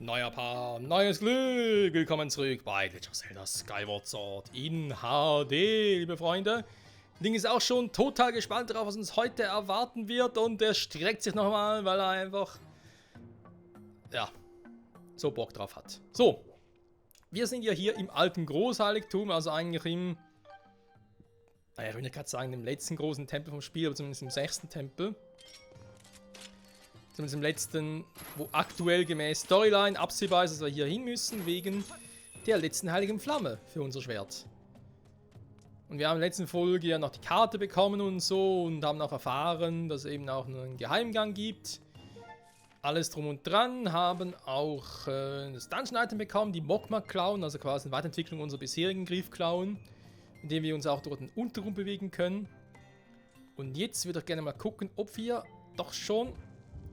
Neuer Paar, neues Glück! Willkommen zurück bei Legend of Zelda Skyward Sword in HD, liebe Freunde. Ding ist auch schon total gespannt darauf, was uns heute erwarten wird, und er streckt sich nochmal, weil er einfach, ja, so Bock drauf hat. So, wir sind ja hier im alten Großheiligtum, also eigentlich im, naja, ich will nicht gerade sagen, im letzten großen Tempel vom Spiel, aber zumindest im 6. Tempel. Zumindest im letzten, wo aktuell gemäß Storyline absehbar ist, dass wir hier hin müssen, wegen der letzten heiligen Flamme für unser Schwert. Und wir haben in der letzten Folge ja noch die Karte bekommen und so und haben auch erfahren, dass es eben auch einen Geheimgang gibt. Alles drum und dran, haben auch das Dungeon-Item bekommen, die Mogma-Klauen, also quasi eine Weiterentwicklung unserer bisherigen Griffklauen, indem wir uns auch dort in den Untergrund bewegen können. Und jetzt würde ich gerne mal gucken, ob wir doch schon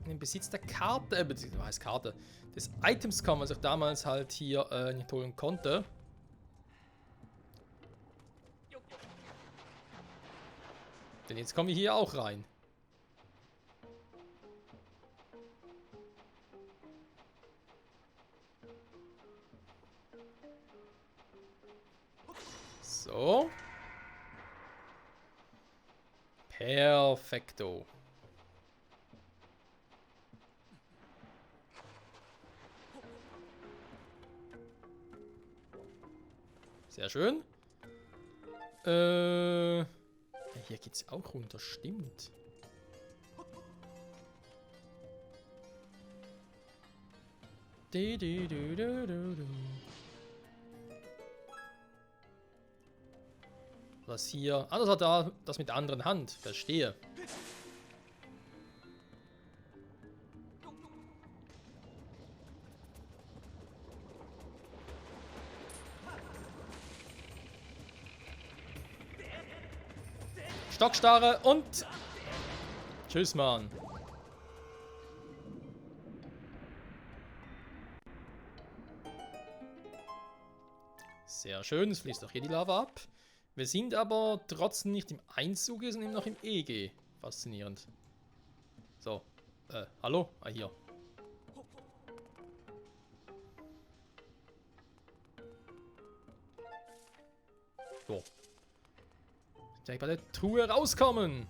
in den Besitz der Karte, heißt Karte, des Items kommen, was ich damals halt hier nicht holen konnte. Denn jetzt kommen wir hier auch rein. So. Perfekto. Sehr schön. Hier geht's auch runter, stimmt. Was hier? Ah, das hat da das mit der anderen Hand. Verstehe. Stockstarre und... Tschüss, Mann. Sehr schön, es fließt auch hier die Lava ab. Wir sind aber trotzdem nicht im Einzug, wir sind eben noch im EG. Faszinierend. So, hallo? Ah, hier. So. Gleich bei der Truhe rauskommen.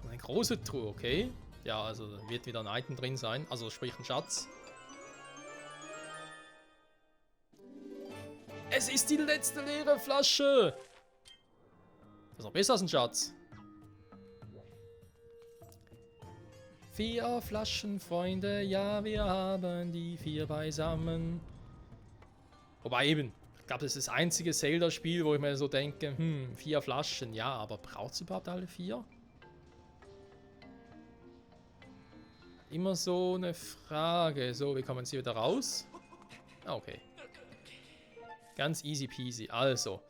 Eine große Truhe, okay. Ja, also wird wieder ein Item drin sein. Also sprich ein Schatz. Es ist die letzte leere Flasche. Das ist noch besser als ein Schatz. 4 Flaschen, Freunde. Ja, wir haben die 4 beisammen. Wobei eben, ich glaube, das ist das einzige Zelda-Spiel, wo ich mir so denke, 4 Flaschen, ja, aber braucht es überhaupt alle 4? Immer so eine Frage. So, wie kommen sie wieder raus? Ah, okay. Ganz easy peasy. Also,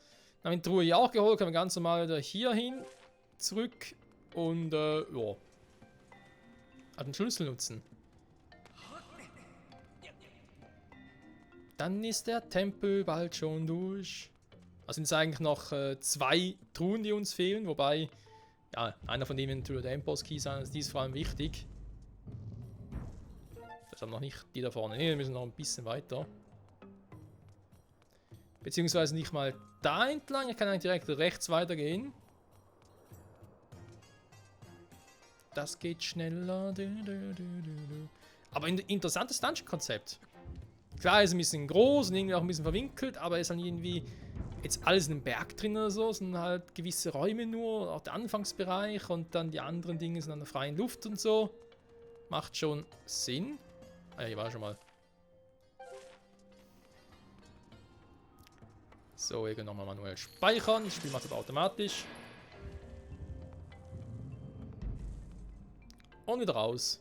dann haben wir die Truhe hier auch geholt, können wir ganz normal wieder hier hin, zurück und, ja. Den Schlüssel nutzen. Dann ist der Tempel bald schon durch. Also sind es eigentlich noch 2 Truhen, die uns fehlen, wobei, ja, einer von denen natürlich der Endboss-Key sein, also die ist vor allem wichtig. Das haben noch nicht die da vorne. Ne, wir müssen noch ein bisschen weiter. Beziehungsweise nicht mal da entlang, ich kann eigentlich direkt rechts weitergehen. Das geht schneller. Aber ein interessantes Dungeon-Konzept. Klar, ist ein bisschen groß und irgendwie auch ein bisschen verwinkelt, aber ist dann irgendwie jetzt alles in einem Berg drin oder so. Es sind halt gewisse Räume nur, auch der Anfangsbereich und dann die anderen Dinge sind an der freien Luft und so. Macht schon Sinn. Ah ja, hier war schon mal. So, hier nochmal manuell speichern. Das Spiel macht das automatisch. Und wieder raus.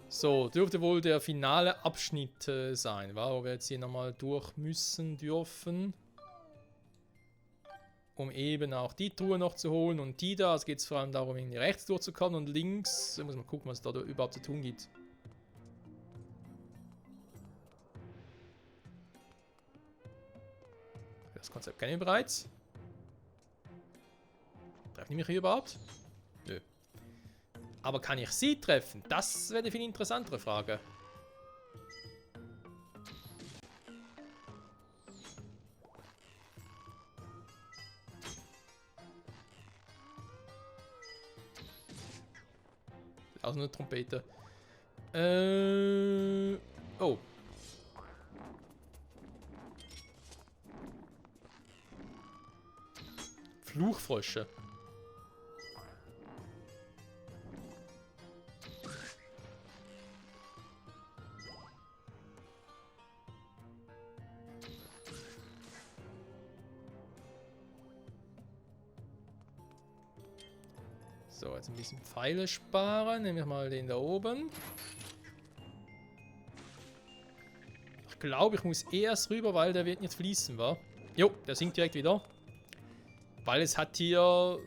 So, dürfte wohl der finale Abschnitt sein, wo wir jetzt hier nochmal durch müssen dürfen. Um eben auch die Truhe noch zu holen und die da. Es geht vor allem darum, irgendwie rechts durchzukommen und links. Da muss man gucken, was da überhaupt zu tun gibt. Das Konzept kennen wir bereits. Treffen die mich hier überhaupt? Nö. Aber kann ich sie treffen? Das wäre eine viel interessantere Frage. Also eine Trompete. Oh. Fluchfrösche. So, jetzt ein bisschen Pfeile sparen. Nehmen wir mal den da oben. Ich glaube, ich muss erst rüber, weil der wird jetzt fließen, wa? Jo, der sinkt direkt wieder. Weil es hat hier...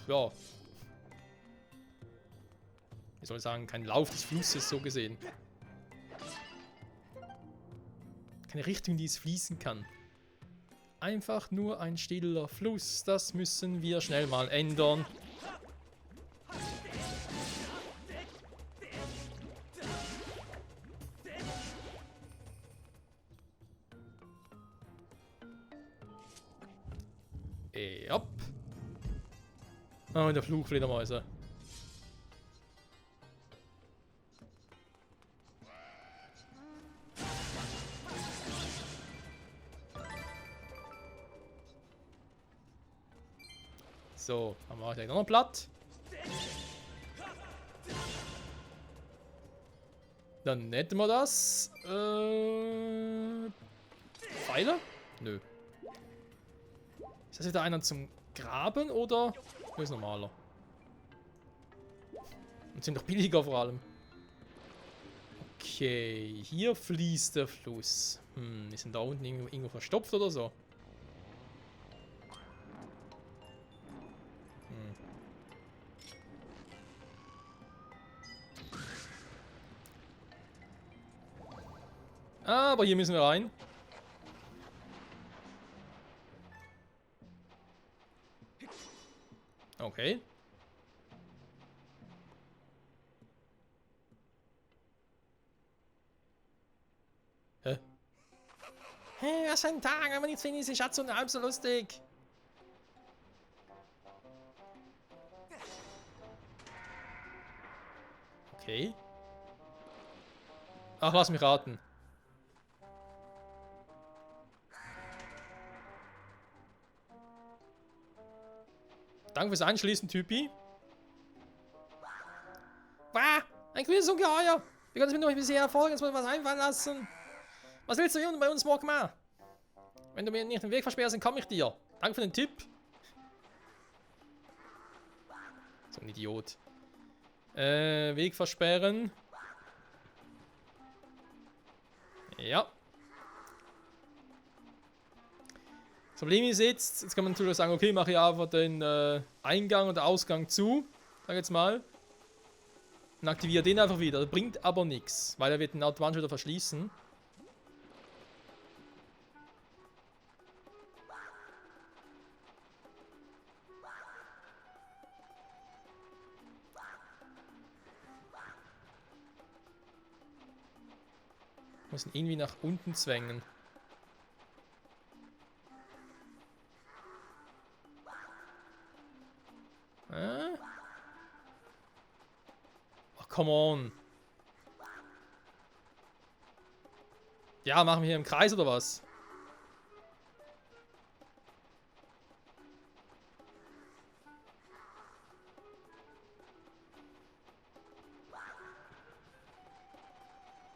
Ja... Wie soll ich sagen? Kein Lauf des Flusses, so gesehen. Keine Richtung, die es fließen kann. Einfach nur ein stiller Fluss. Das müssen wir schnell mal ändern. Hopp. Ah, und der Flugfledermäuse. So, dann mache ich gleich noch platt. Dann hätten wir das. Pfeile? Nö. Ist das wieder einer zum Graben oder ist normaler? Und sind doch billiger vor allem. Okay, hier fließt der Fluss. Ist denn da unten irgendwo verstopft oder so? Aber hier müssen wir rein. Okay. Hä? Hey, was für ein Tag, aber nichts wenig, Schatz und halb so lustig. Okay. Ach, lass mich raten. Danke fürs Anschließen, Typi. Wah! Ein grünes Ungeheuer! Wir können es mir noch bisher erfolgen, jetzt muss was einfallen lassen. Was willst du hier bei uns, Mogma? Wenn du mir nicht den Weg versperrst, dann komme ich dir. Danke für den Tipp. So ein Idiot. Weg versperren. Ja. Das Problem ist jetzt kann man natürlich sagen, okay, mache ich einfach den Eingang und Ausgang zu. Sag jetzt mal. Und aktiviere den einfach wieder. Das bringt aber nichts, weil er wird den automatisch wieder verschließen. Muss ihn irgendwie nach unten zwängen. Ach, come on. Ja, machen wir hier im Kreis oder was?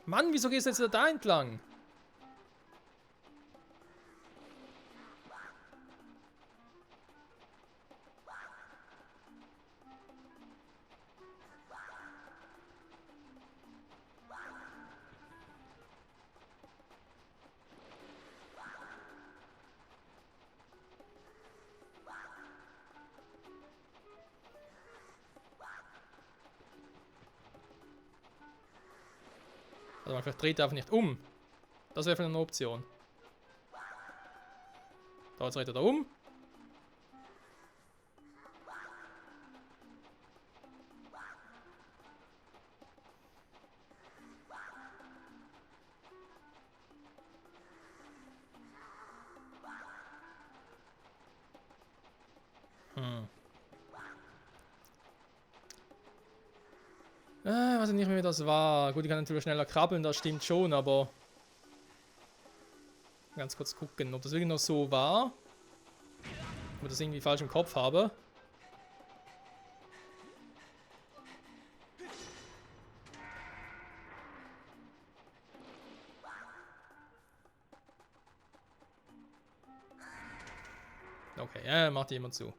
Mann, wieso gehst du jetzt wieder da entlang? Also vielleicht dreht er einfach nicht um. Das wäre vielleicht eine Option. Da, jetzt dreht er da um. weiß nicht mehr, wie das war. Gut, ich kann natürlich schneller krabbeln, das stimmt schon, aber... Ganz kurz gucken, ob das wirklich noch so war. Ob ich das irgendwie falsch im Kopf habe. Okay, ja, macht jemand zu.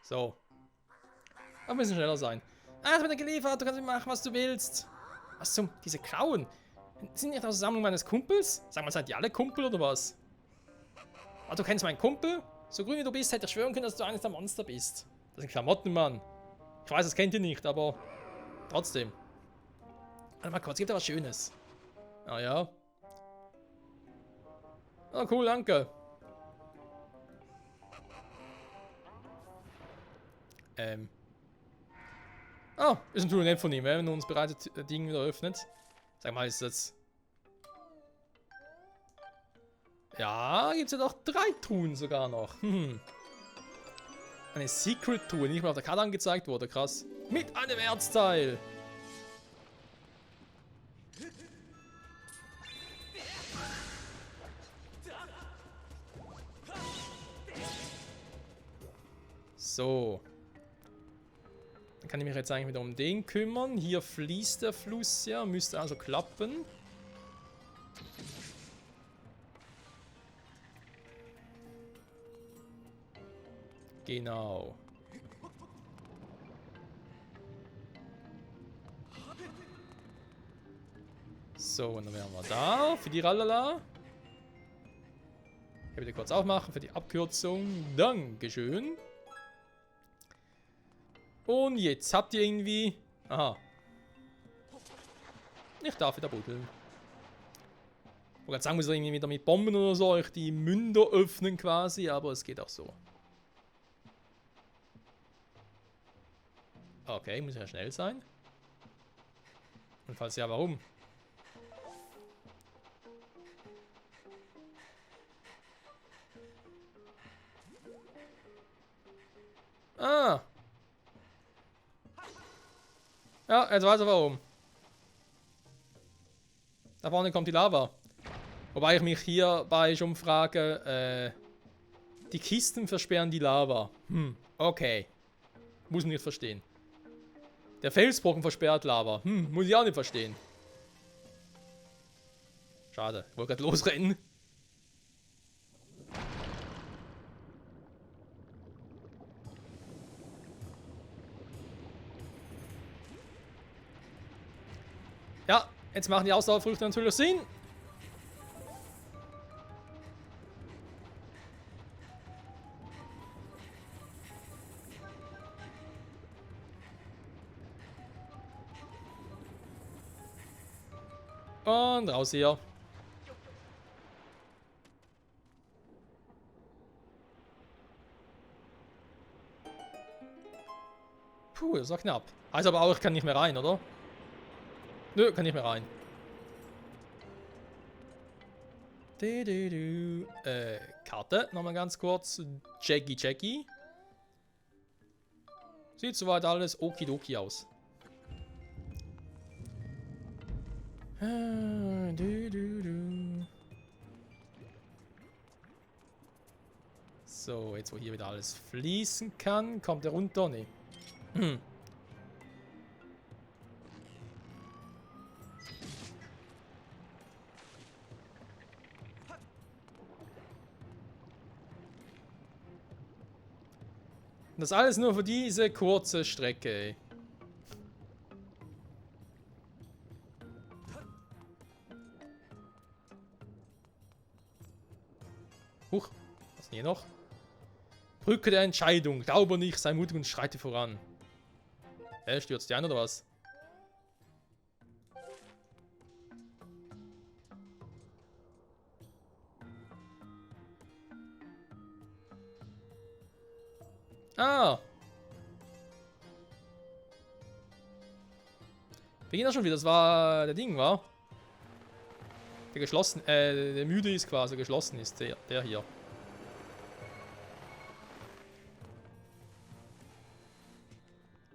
So. Aber ein bisschen schneller sein. Ah, es wird geliefert, du kannst machen, was du willst. Was zum... Diese Klauen. Sind nicht aus der Sammlung meines Kumpels? Sag mal, seid ihr alle Kumpel oder was? Ah, du kennst meinen Kumpel? So grün wie du bist, hätte ich schwören können, dass du eines der Monster bist. Das sind Klamotten, Mann. Ich weiß, das kennt ihr nicht, aber... Trotzdem. Warte mal kurz, gibt da was Schönes. Ah ja. Ah, cool, danke. Ah, ist natürlich nett von ihm, wenn er uns bereits das Ding wieder öffnet. Sag mal, ist das... Ja, gibt es ja doch 3 Truhen sogar noch. Eine Secret-Truhe, die nicht mal auf der Karte angezeigt wurde, krass. Mit einem Erzteil. So. Dann kann ich mich jetzt eigentlich wieder um den kümmern. Hier fließt der Fluss ja, müsste also klappen. Genau. So, und dann wären wir da für die Rallala. Ich bitte kurz aufmachen für die Abkürzung. Dankeschön. Und jetzt habt ihr irgendwie... Aha. Ich darf wieder buddeln. Ich wollte sagen, muss ich irgendwie wieder mit Bomben oder so euch die Münder öffnen quasi, aber es geht auch so. Okay, muss ja schnell sein. Und falls ja, warum? Ah! Ja, jetzt weiß er warum. Da vorne kommt die Lava. Wobei ich mich hierbei schon frage, die Kisten versperren die Lava. Okay. Muss nicht verstehen. Der Felsbrocken versperrt Lava. Muss ich auch nicht verstehen. Schade, ich wollte gerade losrennen. Ja, jetzt machen die Ausdauerfrüchte natürlich Sinn. Und raus hier. Puh, das war knapp. Heißt aber auch, ich kann nicht mehr rein, oder? Nö, kann nicht mehr rein. Karte, nochmal ganz kurz. Jackie. Sieht soweit alles okidoki aus. So, jetzt wo hier wieder alles fließen kann, kommt er runter? Nee. Das alles nur für diese kurze Strecke, ey. Huch, was ist denn hier noch? Brücke der Entscheidung. Glaube nicht, sei mutig und schreite voran. Stürzt die ein oder was? Ah. Beginn schon wieder, das war der Ding, war? Der geschlossen, der müde ist quasi, geschlossen ist, der hier.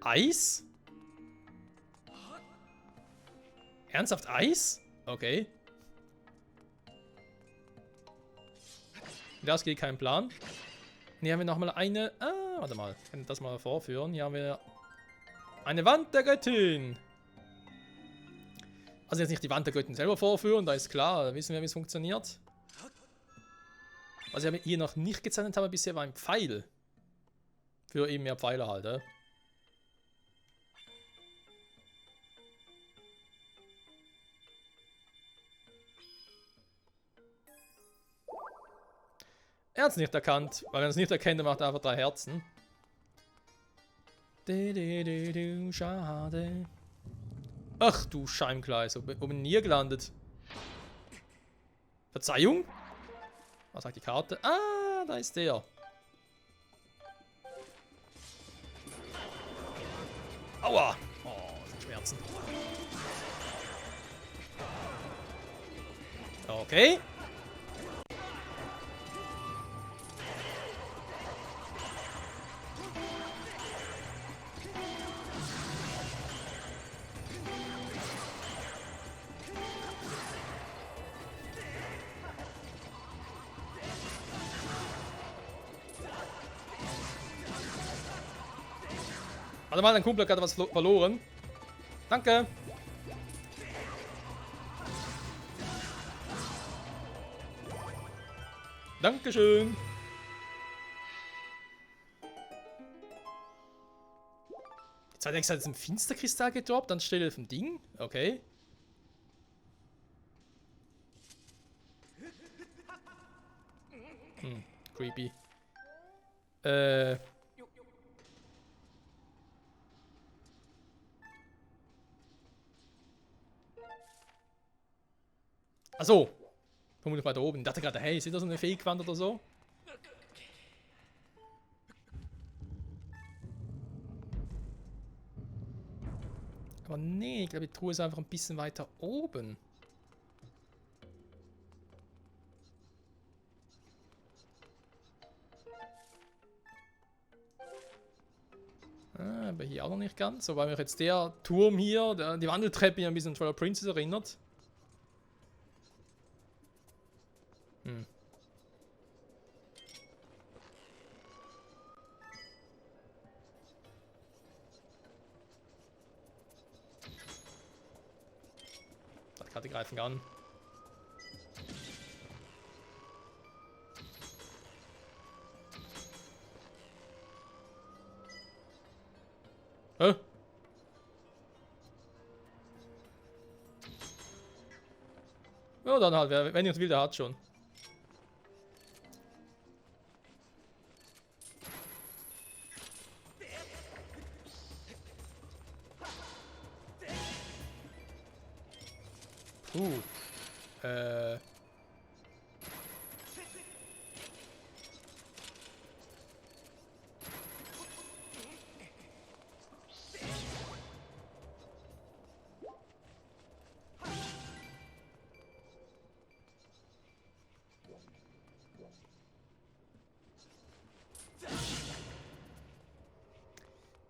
Eis? Ernsthaft Eis? Okay. Das geht kein Plan. Hier haben wir nochmal eine... Ah, warte mal. Ich kann das mal vorführen. Hier haben wir eine Wand der Göttin. Also jetzt nicht die Wand der Göttin selber vorführen, da ist klar, da wissen wir, wie es funktioniert. Was ich hier noch nicht gezeichnet habe bisher, war ein Pfeil. Für eben mehr Pfeile halt, ja. Er hat es nicht erkannt. Weil er es nicht erkennt, er macht einfach 3 Herzen. Schade. Ach du Scheimgleis, oben nie gelandet. Verzeihung? Was sagt die Karte? Ah, da ist der. Aua! Oh, das sind Schmerzen. Okay. Warte mal, dein Kumpel hat gerade was verloren. Danke. Dankeschön. Jetzt hat er gesagt, es ist ein Finsterkristall gedroppt, anstelle vom Ding. Okay. Creepy. Achso. Vermutlich weiter oben. Ich dachte gerade, hey, ist das so eine Fake-Wand oder so? Aber nee, ich glaube, die Truhe ist einfach ein bisschen weiter oben. Aber hier auch noch nicht ganz. So, weil mich jetzt der Turm hier, die Wandeltreppe hier ein bisschen an Twilight Princess erinnert. Die greifen an. Hä? Ja, dann halt, wenn ihr es will, der hat schon.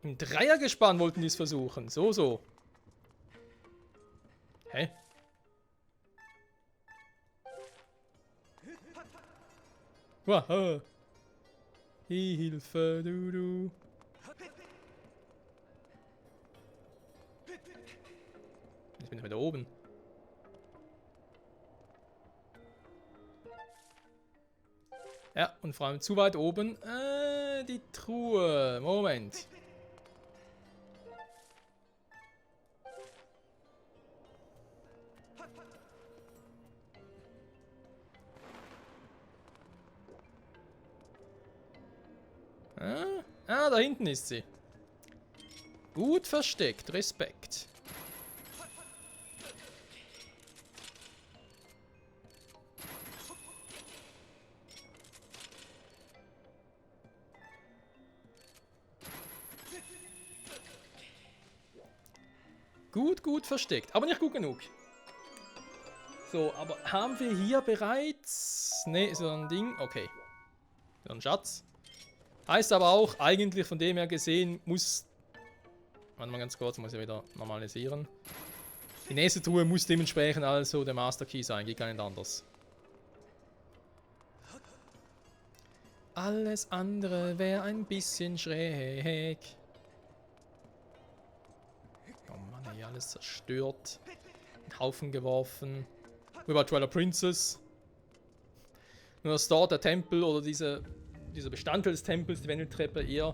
Im Dreiergespann wollten die es versuchen. So. Hä? Wow. Hilfe, du. Jetzt bin ich wieder oben. Ja, und vor allem zu weit oben. Die Truhe. Moment. Da hinten ist sie. Gut versteckt. Respekt. gut versteckt. Aber nicht gut genug. So, aber haben wir hier bereits... Ne, so ein Ding. Okay. So ein Schatz. Heißt aber auch, eigentlich von dem her gesehen, muss... Warte mal ganz kurz, muss ich wieder normalisieren. Die nächste Truhe muss dementsprechend also der Master Key sein, geht gar nicht anders. Alles andere wäre ein bisschen schräg. Oh Mann, hier alles zerstört. Einen Haufen geworfen. Über Twilight Princess. Nur dass dort der Tempel oder dieser Bestandteil des Tempels, die Wendeltreppe, eher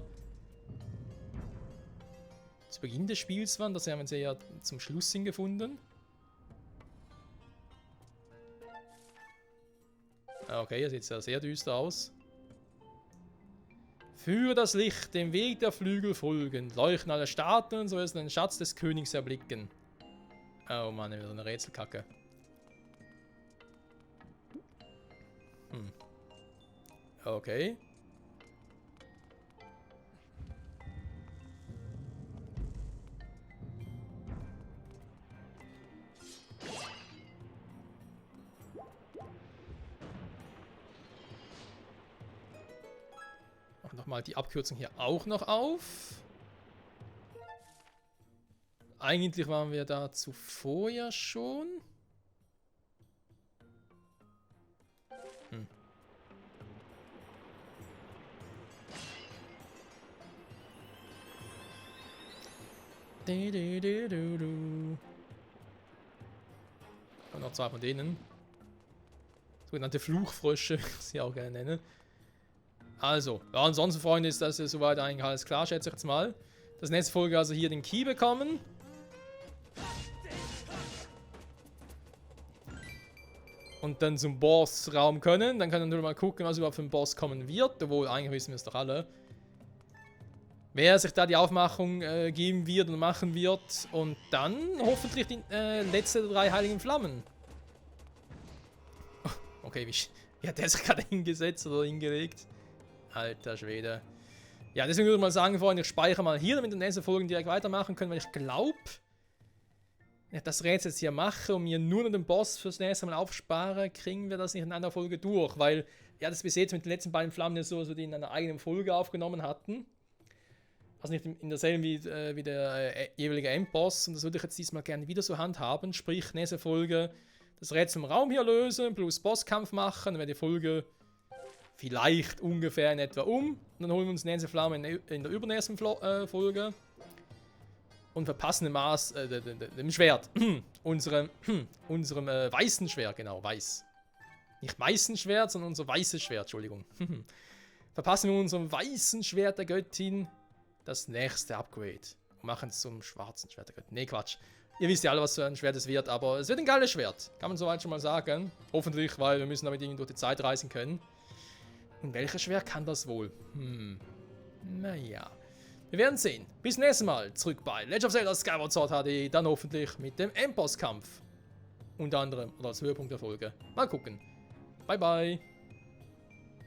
zu Beginn des Spiels waren. Das haben wir ja zum Schluss hingefunden. Okay, hier sieht es ja sehr düster aus. Für das Licht, dem Weg der Flügel folgend, leuchten alle Statuen, so wirst du den Schatz des Königs erblicken. Oh Mann, wieder eine Rätselkacke. Okay. Nochmal die Abkürzung hier auch noch auf. Eigentlich waren wir da zuvor ja schon. Und noch zwei von denen. Sogenannte Fluchfrösche, wie ich sie auch gerne nenne. Also, ja, ansonsten, Freunde, ist das ja soweit eigentlich alles klar, schätze ich jetzt mal. Das nächste Folge also hier den Key bekommen. Und dann zum Bossraum können. Dann können wir mal gucken, was überhaupt für ein Boss kommen wird. Obwohl, eigentlich wissen wir es doch alle. Wer sich da die Aufmachung geben wird und machen wird. Und dann hoffentlich die letzte der 3 heiligen Flammen. Okay, wie hat der sich gerade hingesetzt oder hingelegt? Alter Schwede. Ja, deswegen würde ich mal sagen, Freunde, ich speichere mal hier, damit wir in den nächsten Folgen direkt weitermachen können, weil ich glaube, wenn ich das Rätsel jetzt hier mache und mir nur noch den Boss fürs nächste Mal aufspare, kriegen wir das nicht in einer Folge durch, weil, ja, das bis jetzt mit den letzten beiden Flammen ist so, dass wir die in einer eigenen Folge aufgenommen hatten. Also nicht in derselben wie der jeweilige Endboss, und das würde ich jetzt diesmal gerne wieder so handhaben, sprich, nächste Folge das Rätsel im Raum hier lösen, plus Bosskampf machen, dann wäre die Folge vielleicht ungefähr in etwa um. Und dann holen wir uns nächste Flamme in der übernächsten Folge. Und verpassen dem Schwert. unserem weißen Schwert, genau, weiß. Nicht weißen Schwert, sondern unser weißes Schwert, Entschuldigung. Verpassen wir unserem weißen Schwert der Göttin das nächste Upgrade. Und machen es zum schwarzen Schwert der Göttin. Nee, Quatsch. Ihr wisst ja alle, was für ein Schwert es wird, aber es wird ein geiles Schwert. Kann man soweit schon mal sagen. Hoffentlich, weil wir müssen damit irgendwie durch die Zeit reisen können. Und welches Schwert kann das wohl? Naja. Wir werden sehen. Bis nächstes Mal. Zurück bei Legend of Zelda Skyward Sword HD. Dann hoffentlich mit dem Endbosskampf. Unter anderem. Oder als Höhepunkt der Folge. Mal gucken. Bye, bye.